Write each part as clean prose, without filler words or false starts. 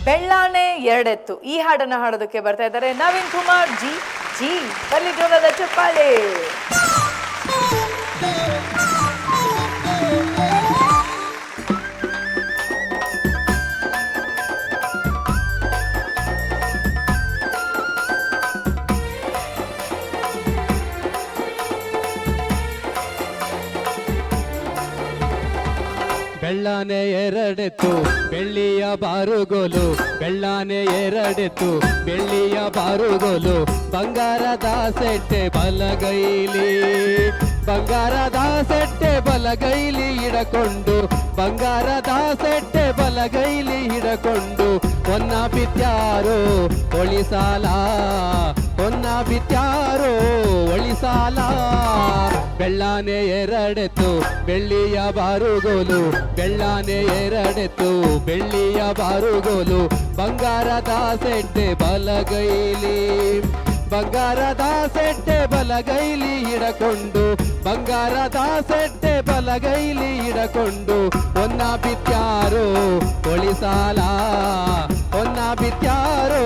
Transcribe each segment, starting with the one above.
ಬೆಳ್ಳಾನೆ ಎರಡೆತ್ತು ಈ ಹಾಡನ್ನು ಹಾಡೋದಕ್ಕೆ ಬರ್ತಾ ಇದ್ದಾರೆ ನವೀನ್ ಕುಮಾರ್ ಜಿ ಜಿ ಬಲ್ಲಿ ಜೋರದ ಚಪ್ಪಾಳೆ. ಬೆಳ್ಳಾನೆ ಎರಡೆತ್ತು ಬೆಳ್ಳಿಯ ಬಾರುಗೋಲು, ಬೆಳ್ಳಾನೆ ಎರಡೆತ್ತು ಬೆಳ್ಳಿಯ ಬಾರುಗೋಲು, ಬಂಗಾರದ ಸೆಟ್ಟೆ ಬಲಗೈಲಿ, ಬಂಗಾರದ ಸೆಟ್ಟೆ ಬಲಗೈಲಿ ಹಿಡಕೊಂಡು, ಬಂಗಾರದ ಸೆಟ್ಟೆ ಬಲಗೈಲಿ ಹಿಡಕೊಂಡು, ಹೊನ್ನ ಬಿತ್ಯಾರೋ ಒಳಿಸಾಲ, ಹೊನ್ನ ಬಿತ್ಯಾರೋ ಒಳಿಸಾಲ. ಬೆಳ್ಳಾನೆ ಎರಡೆತ್ತು ಬೆಳ್ಳಿಯ ಬಾರುಗೋಲು, ಬೆಳ್ಳಾನೆ ಎರಡೆತ್ತು ಬೆಳ್ಳಿಯ ಬಾರುಗೋಲು, ಬಂಗಾರದ ಸೆಟ್ಟೆ ಬಲಗೈಲಿ, ಬಂಗಾರದ ಸೆಟ್ಟೆ ಬಲಗೈಲಿ ಹಿಡಕೊಂಡು, ಬಂಗಾರದ ಸೆಟ್ಟೆ ಬಲಗೈಲಿ ಹಿಡಕೊಂಡು, ಹೊನ್ನ ಬಿತ್ಯಾರೋ ಒಳಿಸಾಲ, ಹೊನ್ನ ಬಿತ್ಯಾರೋ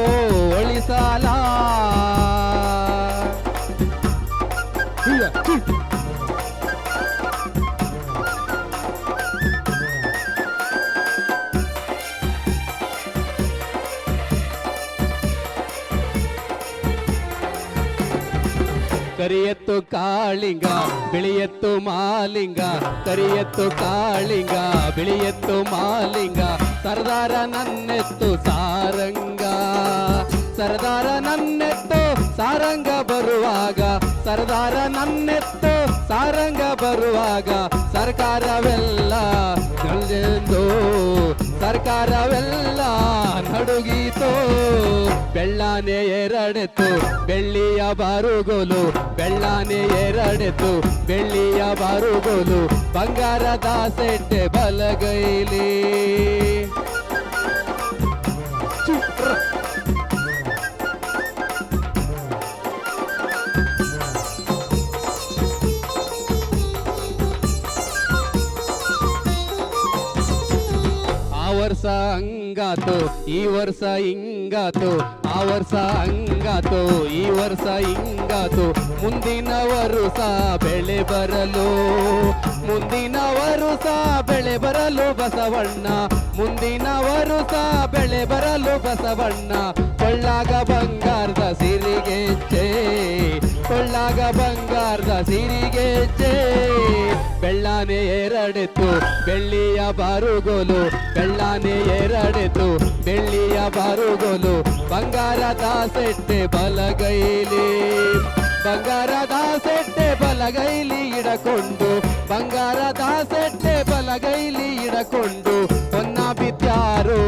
ಒಳಿಸಾಲ. ಕರಿಯತ್ತು ಕಾಳಿಂಗ ಬಿಳಿಯತ್ತು ಮಾಲಿಂಗ, ಕರಿಯತ್ತು ಕಾಳಿಂಗ ಬಿಳಿಯತ್ತು ಮಾಲಿಂಗ, ಸರ್ದಾರ ನನ್ನೆತ್ತು ಸಾರಂಗ, ಸರ್ದಾರ ನನ್ನೆತ್ತು ಸಾರಂಗ ಬರುವಾಗ, ಸರ್ದಾರ ನನ್ನೆತ್ತು ಸಾರಂಗ ಬರುವಾಗ, ಸರ್ಕಾರವೆಲ್ಲ ನಲ್ಲೆಂದು ಸರ್ಕಾರವೆಲ್ಲ ನಡುಗೀತೋ. ಬೆಳ್ಳಾನೆ ಎರಡೆತ್ತು ಬೆಳ್ಳಿಯ ಬಾರುಗೋಲು, ಬೆಳ್ಳಾನೆ ಎರಡೆತ್ತು ಬೆಳ್ಳಿಯ ಬಾರುಗೋಲು, ಬಂಗಾರದ ಸೆಟ್ಟೆ ಬಲಗೈಲಿ. ವರ್ಷ ಹಂಗಾತು ಈ ವರ್ಷ ಹಿಂಗಾತು, ಆ ವರ್ಷ ಹಂಗಾತು ಈ ವರ್ಷ ಹಿಂಗಾತು, ಮುಂದಿನ ವರುಷ ಬೆಳೆ ಬರಲು, ಮುಂದಿನ ವರುಷ ಬೆಳೆ ಬರಲು ಬಸವಣ್ಣ, ಮುಂದಿನ ವರುಷ ಬೆಳೆ ಬರಲು ಬಸವಣ್ಣ. ಕೊಳ್ಳಾಗ ಬಂಗಾರದ ಸಿರಿಗೆಜ್ಜೆ, ಕೊಳ್ಳಾಗ ಬಂಗಾರದ ಸಿರಿಗೆಜ್ಜೆ. ಬೆಳ್ಳಾನೆ ಎರಡೆತ್ತು ಬೆಳ್ಳಿಯ ಬಾರುಗೋಲು, ಬೆಳ್ಳಾನೆ ಎರಡೆತ್ತು ಬೆಳ್ಳಿಯ ಬಾರುಗೋಲು, ಬಂಗಾರದ ಸೆಟ್ಟೆ ಬಲಗೈಲಿ, ಬಂಗಾರದ ಸೆಟ್ಟೆ ಬಲಗೈಲಿ ಹಿಡಕೊಂಡು, ಬಂಗಾರದ ಸೆಟ್ಟೆ ಬಲಗೈಲಿ ಹಿಡಕೊಂಡು, ಹೊನ್ನ ಬಿತ್ಯಾರೋ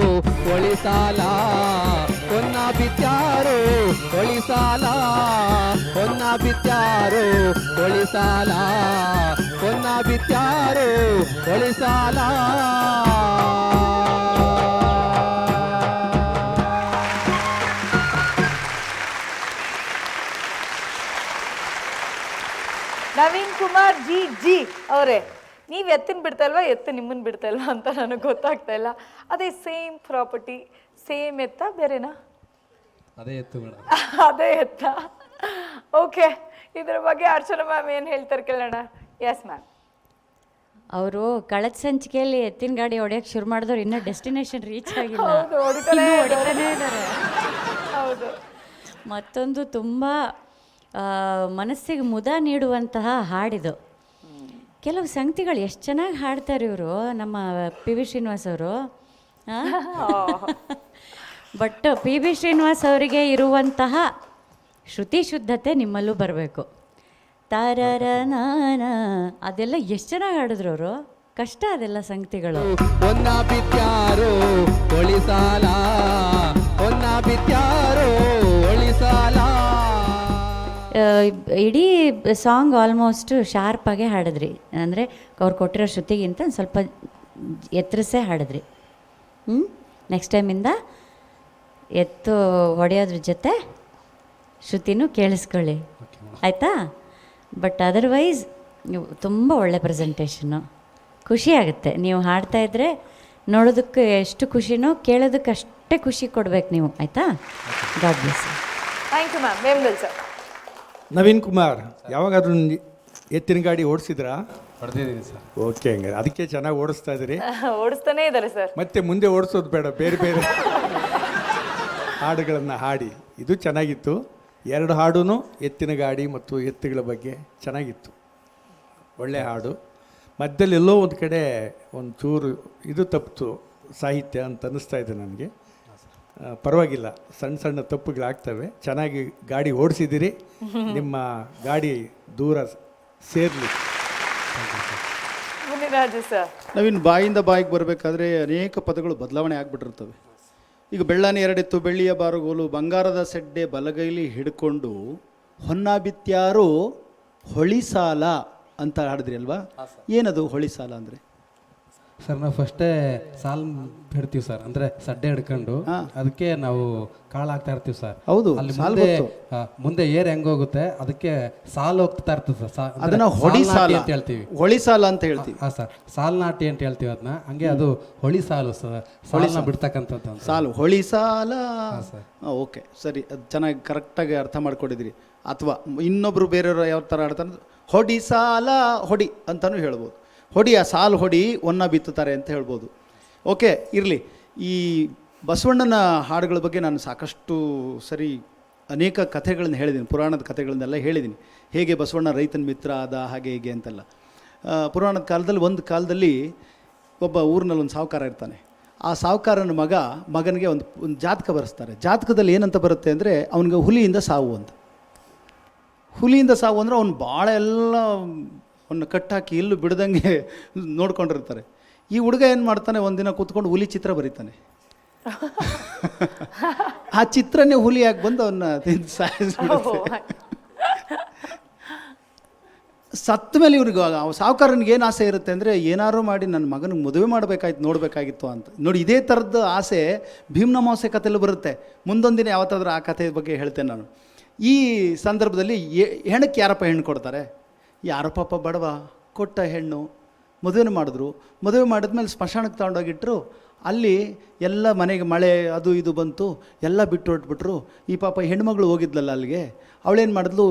ಒಳಿಸಾಲ, ಹೊನ್ನ ಬಿತ್ಯಾರೋ ಒಳಿಸಾಲ, ಹೊನ್ನ ಬಿತ್ಯಾರೋ ಒಳಿಸಾಲ, ಹೊನ್ನ ಬಿತ್ಯಾರೋ ಒಳಿಸಾಲ. ನವೀನ್ ಕುಮಾರ್ ಜಿ ಜಿ ಅವರೇ, ನೀವು ಎತ್ತಿನ ಬಿಡ್ತಾ ಇಲ್ವಾ, ಎತ್ತು ನಿಮ್ಮನ್ನು ಬಿಡ್ತಾ ಇಲ್ವಾ ಅಂತ ನನಗೆ ಗೊತ್ತಾಗ್ತಾ ಇಲ್ಲ. ಅದೇ ಸೇಮ್ ಪ್ರಾಪರ್ಟಿ, ಸೇಮ್ ಎತ್ತ ಬೇರೆನಾ? ಅದೇ ಎತ್ತು ಮೇಡಮ್. ಅದೇ ಎತ್ತ. ಓಕೆ, ಇದ್ರ ಬಗ್ಗೆ ಅರ್ಚನಾ ಮ್ಯಾಮ್ ಏನು ಹೇಳ್ತಾರೆ ಕೇಳೋಣ. Yes ma'am. ಅವರು ಕಳೆದ ಸಂಚಿಕೆಯಲ್ಲಿ ಎತ್ತಿನ ಗಾಡಿ ಹೊಡೆಯೋಕ್ಕೆ ಶುರು ಮಾಡಿದವ್ರು ಇನ್ನೂ ಡೆಸ್ಟಿನೇಷನ್ ರೀಚ್ ಆಗಿಲ್ಲ. ಹೌದು, ಹೊಡಿತಾನೆ ಇದ್ದಾರೆ. ಹೌದು. ಮತ್ತೊಂದು ತುಂಬ ಮನಸ್ಸಿಗೆ ಮುದ ನೀಡುವಂತಹ ಹಾಡಿದು. ಕೆಲವು ಸಂಗತಿಗಳು ಎಷ್ಟು ಚೆನ್ನಾಗಿ ಹಾಡ್ತಾರೆ ಇವರು, ನಮ್ಮ ಪಿ ವಿ ಶ್ರೀನಿವಾಸ್ ಅವರು. ಬಟ್ ಪಿ ವಿ ಶ್ರೀನಿವಾಸ್ ಅವರಿಗೆ ಇರುವಂತಹ ಶ್ರುತಿ ಶುದ್ಧತೆ ನಿಮ್ಮಲ್ಲೂ ಬರಬೇಕು. ತಾರರ ನಾನ ಅದೆಲ್ಲ ಎಷ್ಟು ಚೆನ್ನಾಗಿ ಹಾಡಿದ್ರು ಅವರು. ಕಷ್ಟ ಅದೆಲ್ಲ ಸಂಗತಿಗಳು. ಹೊನ್ನ ಬಿತ್ಯಾರೋ ಒಳಿಸಾಲ, ಹೊನ್ನ ಬಿತ್ಯಾರೋ ಒಳಿಸಾಲ. ಇಡೀ ಸಾಂಗ್ ಆಲ್ಮೋಸ್ಟ್ ಶಾರ್ಪಾಗೆ ಹಾಡಿದ್ರಿ, ಅಂದರೆ ಅವ್ರು ಕೊಟ್ಟಿರೋ ಶ್ರುತಿಗಿಂತ ಸ್ವಲ್ಪ ಎತ್ತರಿಸೇ ಹಾಡಿದ್ರಿ. ನೆಕ್ಸ್ಟ್ ಟೈಮಿಂದ ಎತ್ತು ಹೊಡೆಯೋದ್ರ ಜೊತೆ ಶ್ರುತಿನೂ ಕೇಳಿಸ್ಕೊಳ್ಳಿ, ಆಯಿತಾ? ಬಟ್ ಅದರ್ವೈಸ್ ತುಂಬ ಒಳ್ಳೆ ಪ್ರೆಸೆಂಟೇಷನ್ನು. ಖುಷಿ ಆಗುತ್ತೆ ನೀವು ಹಾಡ್ತಾಯಿದ್ರೆ, ನೋಡೋದಕ್ಕೆ ಎಷ್ಟು ಖುಷಿನೋ ಕೇಳೋದಕ್ಕೆ ಅಷ್ಟು ಅಷ್ಟೇ ಖುಷಿ ಕೊಡ್ಬೇಕು ನೀವು, ಆಯಿತಾ? God bless. Thank you ma'am. Vemgal sir. Naveen Kumar, ಯಾವಾಗಾದ್ರೂ ಎತ್ತಿನ ಗಾಡಿ ಓಡಿಸಿದ್ರಾ? ಹೊಡೆದಿದ್ದೀವಿ ಸರ್. ಓಕೆ, ಹಂಗಾರೆ ಅದಕ್ಕೆ ಚೆನ್ನಾಗಿ ಓಡಿಸ್ತಾ ಇದ್ದೀರಿ. ಓಡಿಸ್ತಾನೆ ಇದ್ದಾರೆ ಸರ್. ಮತ್ತೆ ಮುಂದೆ ಓಡಿಸೋದು ಬೇಡ, ಬೇರೆ ಬೇರೆ ಹಾಡುಗಳನ್ನು ಹಾಡಿ. ಇದು ಚೆನ್ನಾಗಿತ್ತು. 2 ಹಾಡು ಎತ್ತಿನ ಗಾಡಿ ಮತ್ತು ಎತ್ತುಗಳ ಬಗ್ಗೆ ಚೆನ್ನಾಗಿತ್ತು. ಒಳ್ಳೆ ಹಾಡು. ಮಧ್ಯದಲ್ಲಿ ಎಲ್ಲೋ ಒಂದು ಕಡೆ ಒಂದು ಚೂರು ಇದು ತಪ್ಪಿತು ಸಾಹಿತ್ಯ ಅಂತ ಅನ್ನಿಸ್ತಾ ಇದೆ ನನಗೆ. ಪರವಾಗಿಲ್ಲ, ಸಣ್ಣ ಸಣ್ಣ ತಪ್ಪುಗಳಾಗ್ತವೆ. ಚೆನ್ನಾಗಿ ಗಾಡಿ ಓಡಿಸಿದ್ದೀರಿ. ನಿಮ್ಮ ಗಾಡಿ ದೂರ ಸೇರಲಿ. ಮುನಿರಾಜು ಸರ್. ನವೀನ್, ಬಾಯಿಂದ ಬಾಯಿಗೆ ಬರಬೇಕಾದ್ರೆ ಅನೇಕ ಪದಗಳು ಬದಲಾವಣೆ ಆಗಿಬಿಟ್ಟಿರ್ತವೆ. ಈಗ ಬೆಳ್ಳಾನೆ ಎರಡೆತ್ತು ಬೆಳ್ಳಿಯ ಬಾರುಗೋಲು ಬಂಗಾರದ ಸೆಡ್ಡೆ ಬಲಗೈಲಿ ಹಿಡ್ಕೊಂಡು ಹೊನ್ನ ಬಿತ್ಯಾರು ಹೊಳಿಸಾಲ ಅಂತ ಹಾಡಿದ್ರಿ ಅಲ್ವಾ? ಏನದು ಹೊಳಿಸಾಲ ಅಂದರೆ? ಸರ್ ನಾವು ಫಸ್ಟೇ ಸಾಲ್ ಬಿಡ್ತೀವಿ ಸರ್, ಅಂದ್ರೆ ಸಡ್ಡೆ ಹಿಡ್ಕೊಂಡು ಅದಕ್ಕೆ ನಾವು ಕಾಳು ಹಾಕ್ತಾ ಇರ್ತೀವಿ ಸರ್. ಹೌದು, ಅಲ್ಲಿ ಸಾಲ್ ಮುಂದೆ ಗೊತ್ತು. ಮುಂದೆ ಏರ್ ಹೆಂಗ್ ಹೋಗುತ್ತೆ ಅದಕ್ಕೆ ಸಾಲ್ ಹೋಗ್ತಾ ಇರ್ತದೆ ಸರ್. ಅದನ್ನ ಹೊಳಿಸಾಲ ಅಂತ ಹೇಳ್ತೀವಿ. ಹೊಳಿಸಾಲ ಅಂತ ಹೇಳ್ತೀವಿ. ಹಾ ಸರ್, ಸಾಲ್ ನಾಟಿ ಅಂತ ಹೇಳ್ತೀವಿ ಅದನ್ನ. ಹಂಗೆ ಅದು ಹೊಳಿ ಸಾಲು ಸರ್, ಸಾಲನ್ನ ಬಿಡ್ತಕ್ಕಂಥದ್ದು ಅಂತ. ಸಾಲು ಹೊಳಿಸಾಲ. ಓಕೆ, ಸರಿ, ಅದು ಚೆನ್ನಾಗಿ ಕರೆಕ್ಟಾಗಿ ಅರ್ಥ ಮಾಡ್ಕೊಂಡಿದ್ರಿ. ಅಥವಾ ಇನ್ನೊಬ್ರು ಬೇರೆಯವರು ಯಾವ ಥರ ಆಡ್ತಾರೆ, ಹೊಡಿ ಸಾಲ ಹೊಡಿ ಅಂತಲೂ ಹೇಳ್ಬೋದು. ಹೊಡಿ, ಆ ಸಾಲು ಹೊಡಿ ಒನ್ನ ಬಿತ್ತುತ್ತಾರೆ ಅಂತ ಹೇಳ್ಬೋದು. ಓಕೆ, ಇರಲಿ. ಈ ಬಸವಣ್ಣನ ಹಾಡುಗಳ ಬಗ್ಗೆ ನಾನು ಸಾಕಷ್ಟು ಸರಿ ಅನೇಕ ಕಥೆಗಳನ್ನ ಹೇಳಿದ್ದೀನಿ, ಪುರಾಣದ ಕಥೆಗಳನ್ನೆಲ್ಲ ಹೇಳಿದ್ದೀನಿ. ಹೇಗೆ ಬಸವಣ್ಣ ರೈತನ ಮಿತ್ರ ಆದ, ಹಾಗೆ ಹೀಗೆ ಅಂತೆಲ್ಲ. ಪುರಾಣದ ಕಾಲದಲ್ಲಿ ಒಂದು ಕಾಲದಲ್ಲಿ ಒಬ್ಬ ಊರಿನಲ್ಲಿ ಒಂದು ಸಾಹುಕಾರ ಇರ್ತಾನೆ. ಆ ಸಾಹುಕಾರನ ಮಗನಿಗೆ ಒಂದು ಜಾತಕ ಬರೆಸ್ತಾರೆ. ಜಾತಕದಲ್ಲಿ ಏನಂತ ಬರುತ್ತೆ ಅಂದರೆ, ಅವನಿಗೆ ಹುಲಿಯಿಂದ ಸಾವು ಅಂತ. ಹುಲಿಯಿಂದ ಸಾವು ಅಂದರೆ ಅವ್ನು ಭಾಳ ಎಲ್ಲ ಅವನ್ನ ಕಟ್ಟಾಕಿ ಎಲ್ಲೂ ಬಿಡ್ದಂಗೆ ನೋಡ್ಕೊಂಡಿರ್ತಾರೆ. ಈ ಹುಡುಗ ಏನು ಮಾಡ್ತಾನೆ, ಒಂದಿನ ಕೂತ್ಕೊಂಡು ಹುಲಿ ಚಿತ್ರ ಬರೀತಾನೆ. ಆ ಚಿತ್ರನೇ ಹುಲಿಯಾಗಿ ಬಂದು ಅವನ್ನ ತಿಂದು ಸಾಯಿಸ್ಬಿಡುತ್ತೆ. ಸತ್ತ ಮೇಲೆ ಇವ್ರಿಗೆ ಸಾಹುಕಾರನಿಗೆ ಏನು ಆಸೆ ಇರುತ್ತೆ ಅಂದರೆ, ಏನಾದ್ರು ಮಾಡಿ ನನ್ನ ಮಗನಿಗೆ ಮದುವೆ ಮಾಡಬೇಕಾಯ್ತು, ನೋಡಬೇಕಾಗಿತ್ತು ಅಂತ. ನೋಡಿ, ಇದೇ ಥರದ ಆಸೆ ಭೀಮನಮಾವಾಸ್ಯೆ ಕಥೆಯಲ್ಲಿ ಬರುತ್ತೆ. ಮುಂದೊಂದಿನ ಯಾವತ್ತಾದ್ರೂ ಆ ಕಥೆ ಬಗ್ಗೆ ಹೇಳ್ತೇನೆ ನಾನು. ಈ ಸಂದರ್ಭದಲ್ಲಿ ಹೆಣ್ಣಕ್ಕೆ ಯಾರಪ್ಪ ಹೆಣ್ಣು ಕೊಡ್ತಾರೆ? ಯಾರೋ ಪಾಪ ಬಡವ ಕೊಟ್ಟ ಹೆಣ್ಣು, ಮದುವೆ ಮಾಡಿದ್ರು. ಮದುವೆ ಮಾಡಿದ್ಮೇಲೆ ಸ್ಮಶಾನಕ್ಕೆ ತಗೊಂಡೋಗಿಟ್ರು. ಅಲ್ಲಿ ಎಲ್ಲ ಮನೆಗೆ ಮಳೆ ಅದು ಇದು ಬಂತು, ಎಲ್ಲ ಬಿಟ್ಟು ಹೊರಟ್ಬಿಟ್ರು. ಈ ಪಾಪ ಹೆಣ್ಮಗಳು ಹೋಗಿದ್ಲಲ್ಲ ಅಲ್ಲಿಗೆ, ಅವಳೇನು ಮಾಡಿದ್ಲು,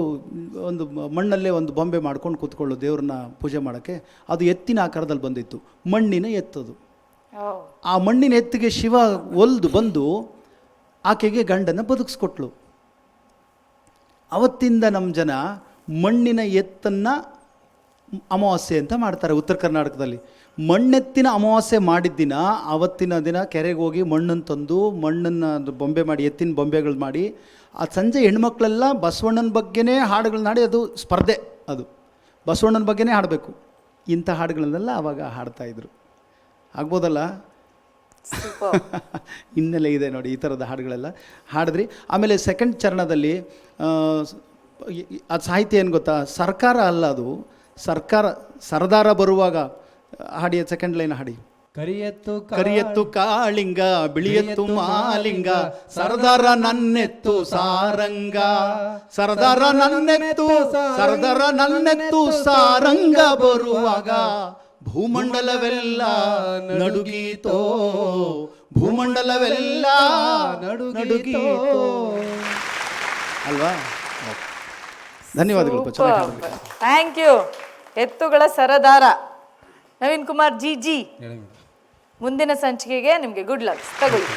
ಒಂದು ಮಣ್ಣಲ್ಲೇ ಒಂದು ಬೊಂಬೆ ಮಾಡ್ಕೊಂಡು ಕೂತ್ಕೊಳ್ಳು ದೇವ್ರನ್ನ ಪೂಜೆ ಮಾಡೋಕ್ಕೆ. ಅದು ಎತ್ತಿನ ಆಕಾರದಲ್ಲಿ ಬಂದಿತ್ತು, ಮಣ್ಣಿನ ಎತ್ತದು. ಆ ಮಣ್ಣಿನ ಎತ್ತಿಗೆ ಶಿವ ಒಲ್ದು ಬಂದು ಆಕೆಗೆ ಗಂಡನ ಬದುಕಿಸ್ಕೊಟ್ಲು. ಅವತ್ತಿಂದ ನಮ್ಮ ಜನ ಮಣ್ಣಿನ ಎತ್ತನ್ನು ಅಮಾವಾಸ್ಯೆ ಅಂತ ಮಾಡ್ತಾರೆ ಉತ್ತರ ಕರ್ನಾಟಕದಲ್ಲಿ. ಮಣ್ಣೆತ್ತಿನ ಅಮಾವಾಸ್ಯೆ ಮಾಡಿದ ದಿನ, ಅವತ್ತಿನ ದಿನ ಕೆರೆಗೆ ಹೋಗಿ ಮಣ್ಣನ್ನು ತಂದು ಮಣ್ಣನ್ನು ಬೊಂಬೆ ಮಾಡಿ, ಎತ್ತಿನ ಬೊಂಬೆಗಳು ಮಾಡಿ, ಆ ಸಂಜೆ ಹೆಣ್ಮಕ್ಳೆಲ್ಲ ಬಸವಣ್ಣನ ಬಗ್ಗೆನೇ ಹಾಡುಗಳನ್ನ ಹಾಡಿ, ಅದು ಸ್ಪರ್ಧೆ. ಅದು ಬಸವಣ್ಣನ ಬಗ್ಗೆನೇ ಹಾಡಬೇಕು. ಇಂಥ ಹಾಡುಗಳನ್ನೆಲ್ಲ ಆವಾಗ ಹಾಡ್ತಾಯಿದ್ರು. ಆಗ್ಬೋದಲ್ಲ? ಹಿನ್ನೆಲೆ ಇದೆ ನೋಡಿ, ಈ ಥರದ ಹಾಡುಗಳೆಲ್ಲ ಹಾಡಿದ್ರಿ. ಆಮೇಲೆ ಸೆಕೆಂಡ್ ಚರಣದಲ್ಲಿ ಅದು ಸಾಹಿತ್ಯ ಏನು ಗೊತ್ತಾ, ಸರ್ಕಾರ ಅಲ್ಲ ಅದು, ಸರ್ಕಾರ ಸರದಾರ ಬರುವಾಗ ಹಾಡಿ. ಸೆಕೆಂಡ್ ಲೈನ್ ಹಾಡಿ. ಕರಿಯತ್ತು ಕಾಳಿಂಗ ಬಿಳಿಯತ್ತು ಮಾಲಿಂಗ, ಸರದಾರ ನನ್ನೆತ್ತು ಸಾರಂಗ, ಸರದಾರ ನನ್ನೆತ್ತು ಸಾರಂಗ ಬರುವಾಗ ಭೂಮಂಡಲವೆಲ್ಲ ನಡುಗೀತೋ, ಭೂಮಂಡಲವೆಲ್ಲ ನಡುಗೀತೋ ಅಲ್ವಾ? ಧನ್ಯವಾದಗಳು. Thank you. ಎತ್ತುಗಳ ಸರದಾರ ನವೀನ್ ಕುಮಾರ್ ಜಿ. ಮುಂದಿನ ಸಂಚಿಕೆಗೆ ನಿಮಗೆ ಗುಡ್ ಲಕ್ಸ್. ತಗೊಳ್ಳಿ.